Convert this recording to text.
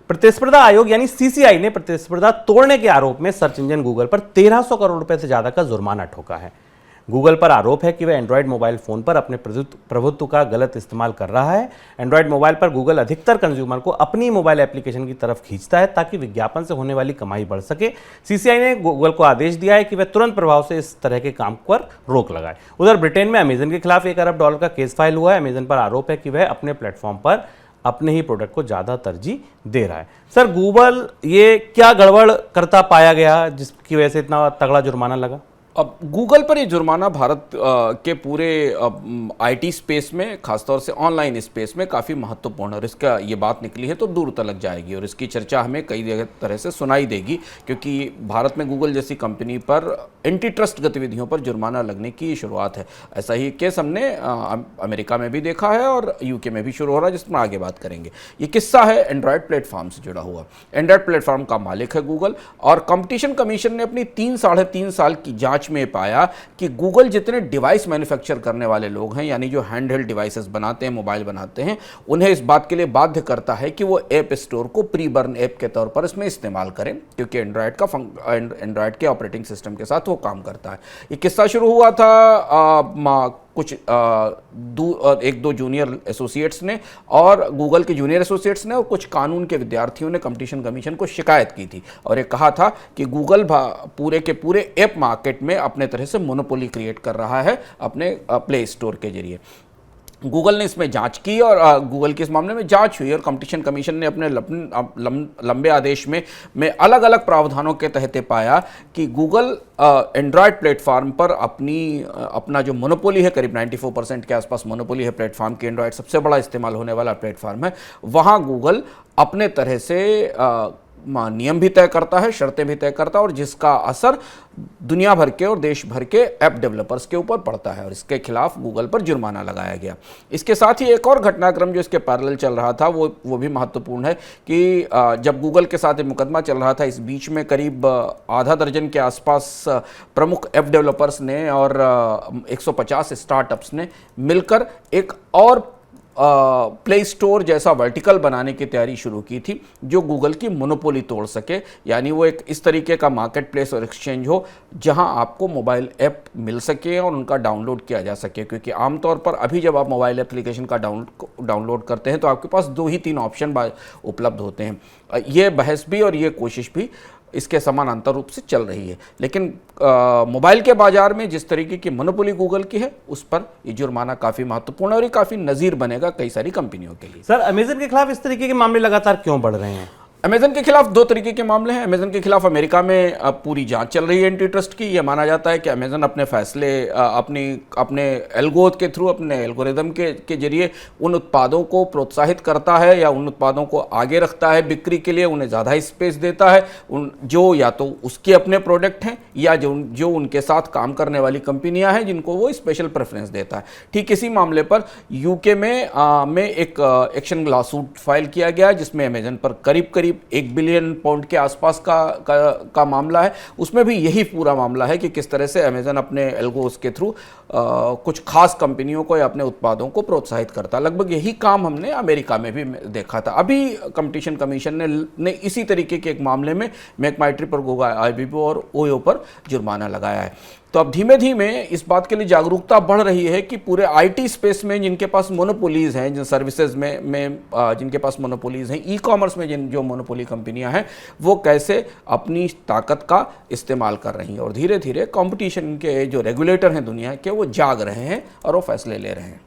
प्रतिस्पर्धा आयोग यानी सीसीआई ने प्रतिस्पर्धा तोड़ने के आरोप में सर्च इंजन गूगल पर 1300 करोड़ रुपए से ज्यादा का जुर्माना ठोका है। गूगल पर आरोप है कि वह एंड्रॉयड मोबाइल फोन पर अपने प्रभुत्व का गलत इस्तेमाल कर रहा है। एंड्रॉयड मोबाइल पर गूगल अधिकतर कंज्यूमर को अपनी मोबाइल एप्लीकेशन की तरफ खींचता है ताकि विज्ञापन से होने वाली कमाई बढ़ सके। सीसीआई ने गूगल को आदेश दिया है कि वह तुरंत प्रभाव से इस तरह के काम पर रोक लगाए। उधर ब्रिटेन में अमेजन के खिलाफ $1 अरब का केस फाइल हुआ है। अमेजन पर आरोप है कि वह अपने प्लेटफॉर्म पर अपने ही प्रोडक्ट को ज्यादा तरजीह दे रहा है। सर, गूगल ये क्या गड़बड़ करता पाया गया जिसकी वजह से इतना तगड़ा जुर्माना लगा? अब गूगल पर ये जुर्माना भारत के पूरे आईटी स्पेस में, खासतौर से ऑनलाइन स्पेस में काफ़ी महत्वपूर्ण है और इसका ये बात निकली है तो दूर तक जाएगी और इसकी चर्चा हमें कई तरह से सुनाई देगी, क्योंकि भारत में गूगल जैसी कंपनी पर एंटी ट्रस्ट गतिविधियों पर जुर्माना लगने की शुरुआत है। ऐसा ही केस हमने अमेरिका में भी देखा है और यूके में भी शुरू हो रहा है, जिसमें आगे बात करेंगे। ये किस्सा है एंड्रॉयड प्लेटफॉर्म से जुड़ा हुआ। एंड्रॉयड प्लेटफॉर्म का मालिक है गूगल और कंपटीशन कमीशन ने अपनी 3-3.5 साल की जांच में पाया कि गूगल जितने डिवाइस मैन्युफैक्चर करने वाले लोग हैं, यानी जो हैंडहेल्ड डिवाइसेस बनाते हैं, मोबाइल बनाते हैं, उन्हें इस बात के लिए बाध्य करता है कि वो ऐप स्टोर को प्री बर्न ऐप के तौर पर इसमें इस्तेमाल करें, क्योंकि एंड्रॉयड के ऑपरेटिंग सिस्टम के साथ वो काम करता है। ये किस्सा शुरू हुआ था कुछ 1-2 जूनियर एसोसिएट्स ने और गूगल के जूनियर एसोसिएट्स ने और कुछ कानून के विद्यार्थियों ने कंपटीशन कमीशन को शिकायत की थी और ये कहा था कि गूगल पूरे के पूरे ऐप मार्केट में अपने तरह से मोनोपोली क्रिएट कर रहा है अपने प्ले स्टोर के जरिए। गूगल ने इसमें जांच की और गूगल के इस मामले में जांच हुई और कंपटीशन कमीशन ने अपने लंबे आदेश में अलग अलग प्रावधानों के तहत पाया कि गूगल एंड्रॉयड प्लेटफॉर्म पर अपना जो मोनोपोली है, करीब 94% के आसपास मोनोपोली है प्लेटफॉर्म की, एंड्रॉयड सबसे बड़ा इस्तेमाल होने वाला प्लेटफॉर्म है, वहाँ गूगल अपने तरह से नियम भी तय करता है, शर्तें भी तय करता है और जिसका असर दुनिया भर के और देश भर के ऐप डेवलपर्स के ऊपर पड़ता है और इसके खिलाफ गूगल पर जुर्माना लगाया गया। इसके साथ ही एक और घटनाक्रम जो इसके पैरेलल चल रहा था वो भी महत्वपूर्ण है कि जब गूगल के साथ मुकदमा चल रहा था, इस बीच में करीब आधा दर्जन के आसपास प्रमुख ऐप डेवलपर्स ने और 150 स्टार्टअप्स ने मिलकर एक और प्ले स्टोर जैसा वर्टिकल बनाने की तैयारी शुरू की थी जो गूगल की मोनोपोली तोड़ सके, यानी वो एक इस तरीके का मार्केट प्लेस और एक्सचेंज हो जहां आपको मोबाइल ऐप मिल सके और उनका डाउनलोड किया जा सके, क्योंकि आमतौर पर अभी जब आप मोबाइल एप्लीकेशन का डाउनलोड करते हैं तो आपके पास 2 ही 3 ऑप्शन उपलब्ध होते हैं। ये बहस भी और ये कोशिश भी इसके समानांतर रूप से चल रही है, लेकिन मोबाइल के बाजार में जिस तरीके की मोनोपोली गूगल की है उस पर ये जुर्माना काफ़ी महत्वपूर्ण है और ये काफ़ी नज़ीर बनेगा कई सारी कंपनियों के लिए। सर, अमेजन के खिलाफ इस तरीके के मामले लगातार क्यों बढ़ रहे हैं? अमेजन के खिलाफ 2 तरीके के मामले हैं। अमेजन के खिलाफ अमेरिका में पूरी जांच चल रही है एंटी ट्रस्ट की। यह माना जाता है कि अमेजन अपने फैसले अपने एल्गोरिथम के थ्रू, अपने एल्गोरिदम के जरिए उन उत्पादों को प्रोत्साहित करता है या उन उत्पादों को आगे रखता है बिक्री के लिए, उन्हें ज़्यादा स्पेस देता है, जो या तो उसके अपने प्रोडक्ट हैं या जो उनके साथ काम करने वाली कंपनियां हैं जिनको वो स्पेशल प्रेफरेंस देता है। ठीक इसी मामले पर यूके में एक एक्शन लॉसूट फाइल किया गया जिसमें अमेजन पर करीब 1 बिलियन पाउंड के आसपास का मामला है। उसमें भी यही पूरा मामला है कि किस तरह से अमेजन अपने एल्गोस के थ्रू कुछ खास कंपनियों को या अपने उत्पादों को प्रोत्साहित करता। लगभग यही काम हमने अमेरिका में भी देखा था। अभी कंपटीशन कमीशन ने इसी तरीके के एक मामले में मेकमाईट्री पर, गूगल, आईबीबो और ओयो पर जुर्माना लगाया है। तो अब धीमे धीमे इस बात के लिए जागरूकता बढ़ रही है कि पूरे आईटी स्पेस में जिनके पास मोनोपोलीज हैं, जिन सर्विसेज में जिनके पास मोनोपोलीज हैं, ई कॉमर्स में जो मोनोपोली कंपनियां हैं, वो कैसे अपनी ताकत का इस्तेमाल कर रही हैं और धीरे धीरे कंपटीशन के जो रेगुलेटर हैं दुनिया के, वो जाग रहे हैं और वो फैसले ले रहे हैं।